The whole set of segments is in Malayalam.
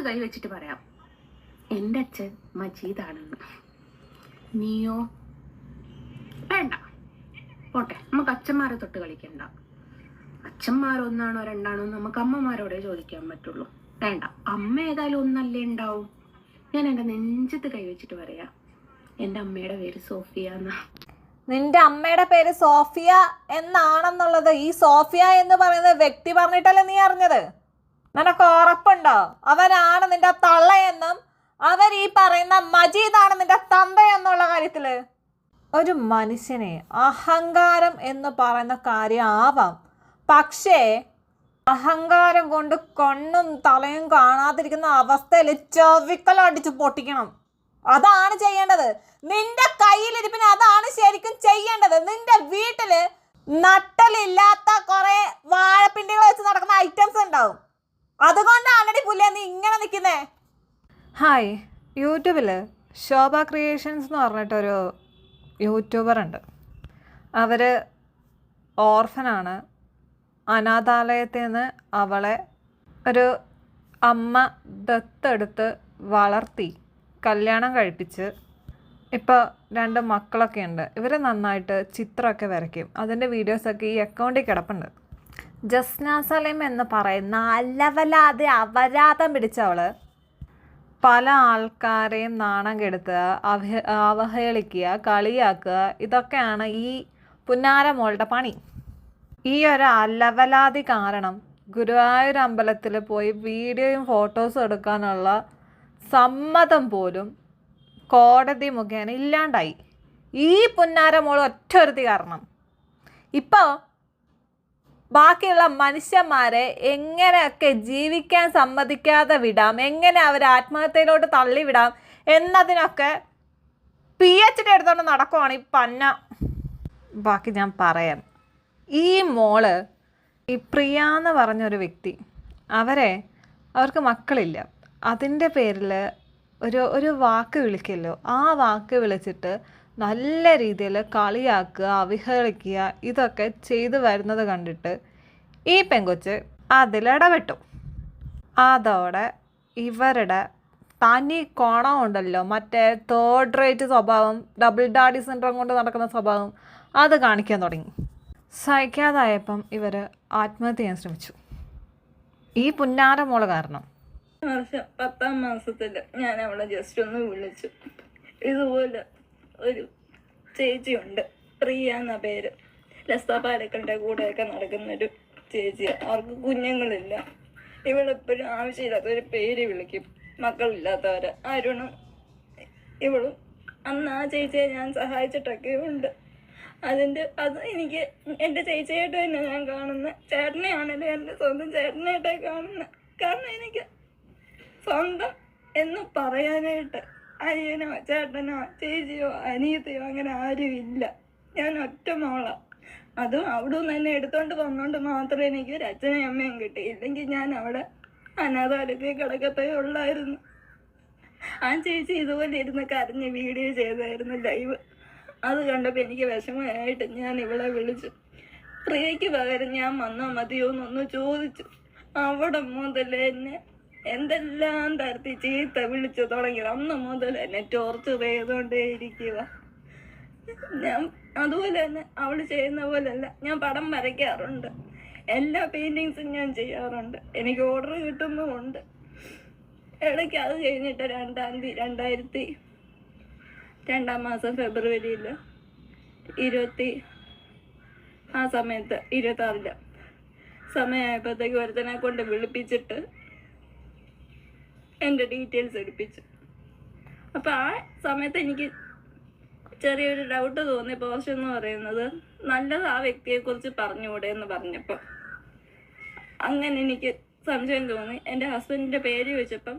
കൈവച്ചിട്ട് പറയാം, എൻ്റെ അച്ഛൻ മജീദാണെന്ന്. നീയോ? വേണ്ട, പോട്ടെ, നമുക്ക് അച്ഛന്മാരെ തൊട്ട് കളിക്കണ്ട. അച്ഛന്മാരൊന്നാണോ രണ്ടാണോ നമുക്ക് അമ്മമാരോടെ ചോദിക്കാൻ പറ്റുള്ളൂ. വേണ്ട, അമ്മ ഏതായാലും ഒന്നല്ലേ ഉണ്ടാവും. ഞാൻ എൻ്റെ നെഞ്ചത്ത് കൈവച്ചിട്ട് പറയാം, എൻ്റെ അമ്മയുടെ പേര് സോഫിയ എന്നാ. നിന്റെ അമ്മയുടെ പേര് സോഫിയ എന്നാണെന്നുള്ളത് ഈ സോഫിയ എന്ന് പറയുന്ന വ്യക്തി പറഞ്ഞിട്ടല്ലേ നീ അറിഞ്ഞത്? നിനക്ക് ഉറപ്പുണ്ടോ അവനാണ് നിന്റെ തള്ളയെന്നും അവർ ഈ പറയുന്ന മജീദാണ് നിന്റെ തന്തയെന്നുള്ള കാര്യത്തില്? ഒരു മനുഷ്യനെ അഹങ്കാരം എന്ന് പറയുന്ന കാര്യം ആവാം, പക്ഷേ അഹങ്കാരം കൊണ്ട് കണ്ണും തലയും കാണാതിരിക്കുന്ന അവസ്ഥയിൽ ചെവിക്കലടിച്ച് പൊട്ടിക്കണം. അതാണ് ചെയ്യേണ്ടത്. നിന്റെ കയ്യിലിരിപ്പിന് അതാണ് ശരിക്കും ചെയ്യേണ്ടത്. നിന്റെ വീട്ടില് നട്ടലില്ലാത്ത കുറെ വാഴപ്പിണ്ടികൾ വെച്ച് നടക്കുന്ന ഐറ്റംസ് ഉണ്ടാവും. അതുകൊണ്ടാണടി പുല്ലേ നീ ഇങ്ങനെ നിൽക്കുന്നേ. ഹായ്, യൂട്യൂബിൽ ശോഭ ക്രിയേഷൻസ് എന്ന് പറഞ്ഞിട്ടൊരു യൂട്യൂബർ ഉണ്ട്. അവർ ഓർഫനാണ്. അനാഥാലയത്തിൽ നിന്ന് അവളെ ഒരു അമ്മ ദത്തെടുത്ത് വളർത്തി കല്യാണം കഴിപ്പിച്ച് ഇപ്പോൾ 2 മക്കളൊക്കെ ഉണ്ട്. ഇവർ നന്നായിട്ട് ചിത്രമൊക്കെ വരയ്ക്കും. അതിൻ്റെ വീഡിയോസൊക്കെ ഈ അക്കൗണ്ടിൽ കിടപ്പുണ്ട്. ജസ്ന സലീം എന്ന് പറയുന്ന അലവലാതെ അപരാധം പിടിച്ചവൾ പല ആൾക്കാരെയും നാണം കെടുത്തുക, അവഹേളിക്കുക, കളിയാക്കുക, ഇതൊക്കെയാണ് ഈ പുന്നാരമോളുടെ പണി. ഈ ഒരു അലവലാതി കാരണം ഗുരുവായൂർ അമ്പലത്തിൽ പോയി വീഡിയോയും ഫോട്ടോസും എടുക്കാനുള്ള സമ്മതം പോലും കോടതി മുഖേന ഇല്ലാണ്ടായി. ഈ പുന്നാരമോൾ ഒറ്റൊരുത്തി കാരണം. ഇപ്പോൾ ബാക്കിയുള്ള മനുഷ്യന്മാരെ എങ്ങനെയൊക്കെ ജീവിക്കാൻ സമ്മതിക്കാതെ വിടാം, എങ്ങനെ അവർ ആത്മഹത്യയിലോട്ട് തള്ളിവിടാം എന്നതിനൊക്കെ PhD എടുത്തുകൊണ്ട് നടക്കുവാണ് ഈ പന്ന. ബാക്കി ഞാൻ പറയാം. ഈ മോള്, ഈ പ്രിയ എന്ന് പറഞ്ഞൊരു വ്യക്തി, അവർക്ക് മക്കളില്ല. അതിൻ്റെ പേരിൽ ഒരു വാക്ക് വിളിക്കല്ലോ, ആ വാക്ക് വിളിച്ചിട്ട് നല്ല രീതിയിൽ കളിയാക്കുക, അവഹേളിക്കുക, ഇതൊക്കെ ചെയ്തു വരുന്നത് കണ്ടിട്ട് ഈ പെങ്കൊച്ച് അതിലിടപെട്ടു. അതോടെ ഇവരുടെ തനി കോണമുണ്ടല്ലോ, മറ്റേ 3rd rate സ്വഭാവം, ഡബിൾ ഡാഡി സിൻഡ്രോം കൊണ്ട് നടക്കുന്ന സ്വഭാവം, അത് കാണിക്കാൻ തുടങ്ങി. സഹിക്കാതായപ്പം ഇവർ ആത്മഹത്യ ചെയ്യാൻ ശ്രമിച്ചു. ഈ പുന്നാരമോള് കാരണം. 10ാം മാസത്തിൽ ഞാൻ അവളെ ജസ്റ്റ് ഒന്ന് വിളിച്ചു. ഇതുപോലെ ഒരു ചേച്ചിയുണ്ട്, പ്രിയ എന്ന പേര്. ലസ്ത പാലക്കലിൻ്റെ കൂടെയൊക്കെ നടക്കുന്നൊരു ചേച്ചിയാണ്. അവർക്ക് കുഞ്ഞുങ്ങളില്ല. ഇവളെപ്പോഴും ആവശ്യമില്ലാത്തൊരു പേര് വിളിക്കും, മക്കളില്ലാത്തവരെ. അരുണും ഇവളും. അന്ന് ആ ചേച്ചിയെ ഞാൻ സഹായിച്ചിട്ടൊക്കെ ഉണ്ട്. അത് എനിക്ക് എൻ്റെ ചേച്ചിയായിട്ട് തന്നെ ഞാൻ കാണുന്നത്. ചേട്ടനെയാണല്ലോ എൻ്റെ സ്വന്തം ചേട്ടനായിട്ടാണ് കാണുന്നത്. കാരണം എനിക്ക് സ്വന്തം എന്ന് പറയാനായിട്ട് അനിയനോ ചേട്ടനോ ചേച്ചിയോ അനിയത്തിയോ അങ്ങനെ ആരും ഇല്ല. ഞാൻ ഒറ്റ മോളാണ്. അതും അവിടെ നിന്ന് തന്നെ എടുത്തോണ്ട് വന്നോണ്ട് മാത്രമേ എനിക്ക് ഒരു അച്ഛനെയും അമ്മയും കിട്ടി. ഇല്ലെങ്കിൽ ഞാൻ അവിടെ അനാഥാലയത്തിൽ കിടക്കത്തേ ഉള്ളായിരുന്നു. ആ ചേച്ചി ഇതുപോലെ ഇരുന്ന് കരഞ്ഞ് വീഡിയോ ചെയ്തായിരുന്നു ലൈവ്. അത് കണ്ടപ്പോൾ എനിക്ക് വിഷമമായിട്ട് ഞാൻ ഇവളെ വിളിച്ചു. പ്രിയയ്ക്ക് പകരം ഞാൻ വന്നാൽ മതിയോ എന്നൊന്ന് ചോദിച്ചു. അവിടെ മുതൽ എന്നെ എന്തെല്ലാം തരത്തി ചീത്ത വിളിച്ചു തുടങ്ങി. അന്ന് മുതൽ എന്നെ ടോർച്ചർ ചെയ്തുകൊണ്ടേ ഇരിക്കുക. ഞാൻ അതുപോലെ തന്നെ അവൾ ചെയ്യുന്ന പോലെയല്ല, ഞാൻ പടം വരയ്ക്കാറുണ്ട്. എല്ലാ പെയിൻറ്റിങ്സും ഞാൻ ചെയ്യാറുണ്ട്. എനിക്ക് ഓർഡർ കിട്ടുന്നുമുണ്ട്. ഇടയ്ക്ക് അത് കഴിഞ്ഞിട്ട് 2002 മാസം ഫെബ്രുവരിയിൽ 26 സമയമായപ്പോഴത്തേക്ക് ഒരുത്തനെ കൊണ്ട് വിളിപ്പിച്ചിട്ട് എൻ്റെ ഡീറ്റെയിൽസ് എടുപ്പിച്ചു. അപ്പോൾ ആ സമയത്ത് എനിക്ക് ചെറിയൊരു ഡൗട്ട് തോന്നി. പോസ്റ്റ് എന്ന് പറയുന്നത് നല്ലത് ആ വ്യക്തിയെക്കുറിച്ച് പറഞ്ഞുകൂടെ എന്ന് പറഞ്ഞപ്പോൾ അങ്ങനെ എനിക്ക് സംശയം തോന്നി. എൻ്റെ ഹസ്ബൻഡിൻ്റെ പേര് ചോദിച്ചപ്പം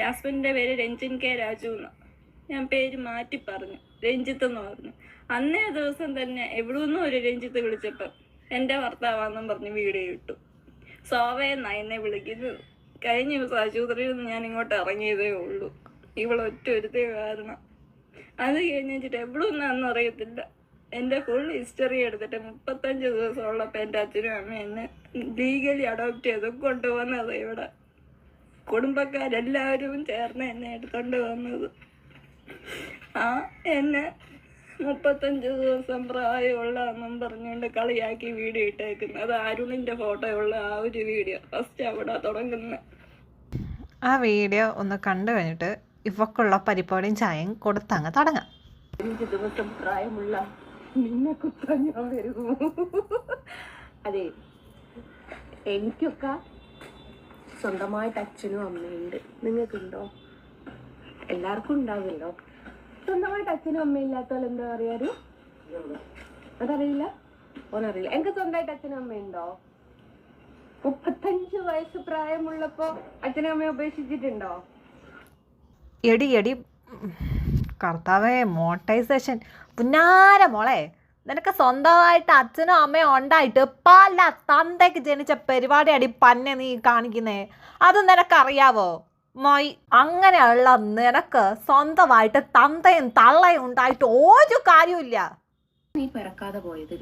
ഹസ്ബൻഡിൻ്റെ പേര് രഞ്ജിൻ കെ രാജു എന്ന്. ഞാൻ പേര് മാറ്റി പറഞ്ഞു, രഞ്ജിത്ത് എന്ന് പറഞ്ഞു. അന്നേ ദിവസം തന്നെ എവിടെ നിന്നും ഒരു രഞ്ജിത്ത് വിളിച്ചപ്പം എൻ്റെ ഭർത്താവാണെന്നും പറഞ്ഞ് വീഡിയോ ഇട്ടു. സോവയെന്നാണ് എന്നെ വിളിക്കുന്നത്. കഴിഞ്ഞ ദിവസം ആശുപത്രിയിൽ നിന്ന് ഞാൻ ഇങ്ങോട്ട് ഇറങ്ങിയതേ ഉള്ളൂ, ഇവളൊറ്റ ഒരുത്തേ കാരണം. അത് കഴിഞ്ഞിട്ട് എവിടെ നിന്നാണെന്ന് അറിയത്തില്ല. എൻ്റെ ഫുൾ ഹിസ്റ്ററി എടുത്തിട്ട് 35 ദിവസമുള്ളപ്പോൾ എൻ്റെ അച്ഛനും അമ്മയും എന്നെ ലീഗലി അഡോപ്റ്റ് ചെയ്ത് കൊണ്ടുപോകുന്നത് ഇവിടെ. കുടുംബക്കാരെല്ലാവരും ചേർന്ന് എന്നെ എടുത്തോണ്ട് വന്നത്. എന്നെ 35 ദിവസം പ്രായമുള്ളതെന്നും പറഞ്ഞുകൊണ്ട് കളിയാക്കി വീഡിയോ ഇട്ടേക്കുന്നത്. അത് അരുണിന്റെ ഫോട്ടോ ഉള്ള ആ ഒരു വീഡിയോ ഫസ്റ്റ് അവിടെ തുടങ്ങുന്നത്. ആ വീഡിയോ ഒന്ന് കണ്ടു കഴിഞ്ഞിട്ട് ഇവക്കുള്ള പരിപാടിയും ചായയും കൊടുത്തങ്ങ് തുടങ്ങാം. 5 ദിവസം പ്രായമുള്ള നിന്നെ കുത്താൻ ഞാൻ വരുമോ? അതെ, എനിക്കൊക്കെ സ്വന്തമായിട്ട് അച്ഛനും അമ്മയുണ്ട്. നിങ്ങൾക്കുണ്ടോ? എല്ലാവർക്കും ഉണ്ടാവില്ലോ. സ്വന്തമായിട്ട് അച്ഛനും അമ്മയും ഇല്ലാത്തവൾ എന്താ പറയാറ്? അതറിയില്ല, ഓനറിയില്ല. എനിക്ക് സ്വന്തമായിട്ട് അച്ഛനും അമ്മയുണ്ടോ? 35 വയസ്സ് പ്രായമുള്ളപ്പോ അച്ഛനും അമ്മയെ ഉപേക്ഷിച്ചിട്ടുണ്ടോ? എടി കർത്താവേ, മോട്ടൈസേഷൻ പുന്നാര മോളെ, നിനക്ക് സ്വന്തമായിട്ട് അച്ഛനും അമ്മയും ഉണ്ടായിട്ട് പല തന്തയ്ക്ക് ജനിച്ച പരിപാടി അടി പന്നെ നീ കാണിക്കുന്നേ. അത് നിനക്കറിയാവോ മോയ്? അങ്ങനെയുള്ള നിനക്ക് സ്വന്തമായിട്ട് തന്തയും തള്ളയും ഉണ്ടായിട്ട് ഒരു കാര്യമില്ല. നീ പിറക്കാതെ പോയത്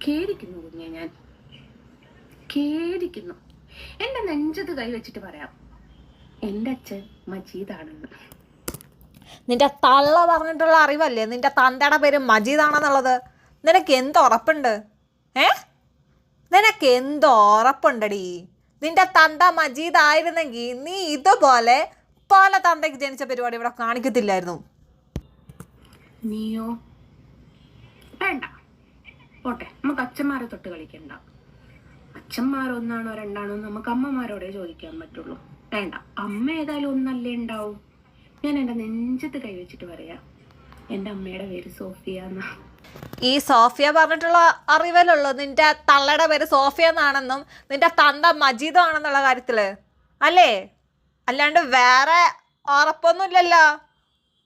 ഖേദിക്കുന്നു കുഞ്ഞെ, ഞാൻ ഖേദിക്കുന്നു. എന്റെ നെഞ്ചത്ത് കൈവച്ചിട്ട് പറയാം, എന്റെ അച്ഛൻ മജീദാണെന്ന്. നിന്റെ തള്ള പറഞ്ഞിട്ടുള്ള അറിവല്ലേ നിന്റെ തന്തയുടെ പേര് മജീദാണെന്നുള്ളത്? നിനക്ക് എന്ത് ഉറപ്പുണ്ട്? നിനക്ക് എന്ത് ഉറപ്പുണ്ടടി? നിന്റെ തന്ത മജീദ് ആയിരുന്നെങ്കിൽ നീ ഇതുപോലെ പല തന്തയ്ക്ക് ജനിച്ച പരിപാടി ഇവിടെ കാണിക്കത്തില്ലായിരുന്നു. നീയോ? വേണ്ട, പോട്ടെ. നമുക്ക് അച്ഛന്മാരെ തൊട്ട് കളിക്കണ്ട. അച്ഛന്മാരൊന്നാണോ രണ്ടാണോ നമുക്ക് അമ്മമാരോടെ ചോദിക്കാൻ പറ്റുള്ളൂ. വേണ്ട, അമ്മ ഏതായാലും ഒന്നല്ലേ ഉണ്ടാവും. ഞാൻ എൻ്റെ നെഞ്ചത്ത് കൈവച്ചിട്ട് പറയാം, എൻ്റെ അമ്മയുടെ പേര് സോഫിയ എന്നാ. ഈ സോഫിയ പറഞ്ഞിട്ടുള്ള അറിവല്ലുള്ളൂ നിന്റെ തള്ളയുടെ പേര് സോഫിയ എന്നാണെന്നും നിന്റെ തന്ത മജീദും ആണെന്നുള്ള കാര്യത്തില് അല്ലേ? അല്ലാണ്ട് വേറെ ഉറപ്പൊന്നുമില്ലല്ലോ.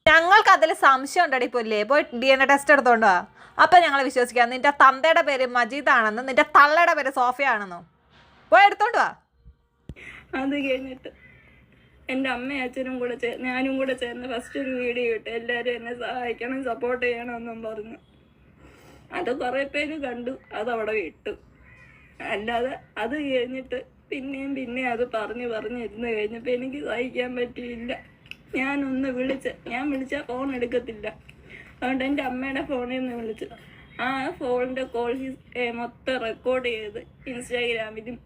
ഞങ്ങൾക്ക് അതിൽ സംശയം ഉണ്ടടി. പൊല്ലേ, പോയി DNA ടെസ്റ്റ് എടുത്തോണ്ടോ. അപ്പൊ ഞങ്ങൾ വിശ്വസിക്കാം നിന്റെ തന്തയുടെ പേര് മജീദ് ആണെന്നും നിന്റെ തള്ളയുടെ പേര് സോഫിയ ആണെന്നും. പോയി എടുത്തോണ്ടോ. അത് കഴിഞ്ഞിട്ട് എൻ്റെ അമ്മയും അച്ഛനും കൂടെ ഞാനും കൂടെ ചേർന്ന് ഫസ്റ്റ് ഒരു വീഡിയോ ഇട്ട് എല്ലാവരും എന്നെ സഹായിക്കണം, സപ്പോർട്ട് ചെയ്യണമെന്നും പറഞ്ഞു. അത് കുറേ പേര് കണ്ടു, അതവിടെ വിട്ടു. അല്ലാതെ അത് കഴിഞ്ഞിട്ട് പിന്നെയും അത് പറഞ്ഞിരുന്ന് കഴിഞ്ഞപ്പോൾ എനിക്ക് സഹിക്കാൻ പറ്റിയില്ല. ഞാൻ വിളിച്ചാൽ ഫോൺ എടുക്കത്തില്ല. അതുകൊണ്ട് എൻ്റെ അമ്മയുടെ ഫോണിൽ നിന്ന് വിളിച്ചു. ആ ഫോണിൻ്റെ കോൾ മൊത്തം റെക്കോർഡ് ചെയ്ത് ഇൻസ്റ്റാഗ്രാമിലും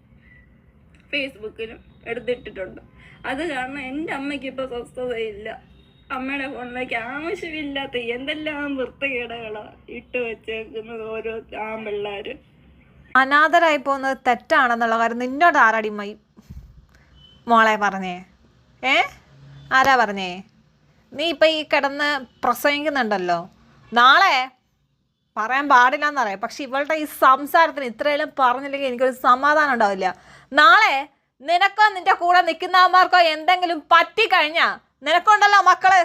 ഫേസ്ബുക്കിലും എടുത്തിട്ടിട്ടുണ്ട്. അത് കാരണം എൻ്റെ അമ്മയ്ക്ക് ഇപ്പോൾ സ്വസ്ഥതയില്ല. അമ്മയുടെ ഫോണിലേക്ക് ആവശ്യമില്ലാത്ത എന്തെല്ലാം വൃത്തികേടുകളാണ് ഇട്ട് വെച്ചേക്കുന്നത് ഓരോ ആമ്പിള്ളേർ. അനാഥരായി പോകുന്നത് തെറ്റാണെന്നുള്ള കാര്യം നിന്നോട് ആരാടിമായി മോളെ പറഞ്ഞേ? ആരാ പറഞ്ഞേ? നീ ഇപ്പം ഈ കിടന്ന് പ്രസംഗിക്കുന്നുണ്ടല്ലോ, നാളെ പറയാൻ പാടില്ലെന്നറിയാം. പക്ഷെ ഇവളുടെ ഈ സംസാരത്തിന് ഇത്രയെല്ലാം പറഞ്ഞില്ലെങ്കിൽ എനിക്കൊരു സമാധാനം ഉണ്ടാവില്ല. നാളെ നിനക്കോ നിന്റെ കൂടെ നിൽക്കുന്നവന്മാർക്കോ എന്തെങ്കിലും പറ്റിക്കഴിഞ്ഞാൽ നിനക്കുണ്ടല്ലോ മക്കള്,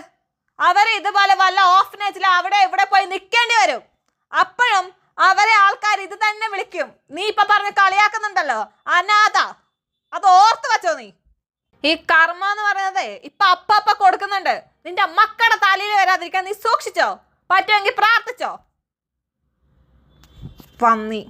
അവരെ ഇതുപോലെ വല്ല ഓഫനേജിലോ അവിടെ ഇവിടെ പോയി നിൽക്കേണ്ടി വരും. അപ്പോഴും അവരെ ആൾക്കാർ ഇത് തന്നെ വിളിക്കും. നീ ഇപ്പൊ പറഞ്ഞ് കളിയാക്കുന്നുണ്ടല്ലോ അനാഥ, അത് ഓർത്ത് വെച്ചോ. നീ ഈ കർമ്മ എന്ന് പറയുന്നത് ഇപ്പൊ അപ്പ കൊടുക്കുന്നുണ്ട്. നിന്റെ മക്കളുടെ തലയിൽ വരാതിരിക്കാൻ നീ സൂക്ഷിച്ചോ. പറ്റുമെങ്കിൽ പ്രാർത്ഥിച്ചോ. പന്നി.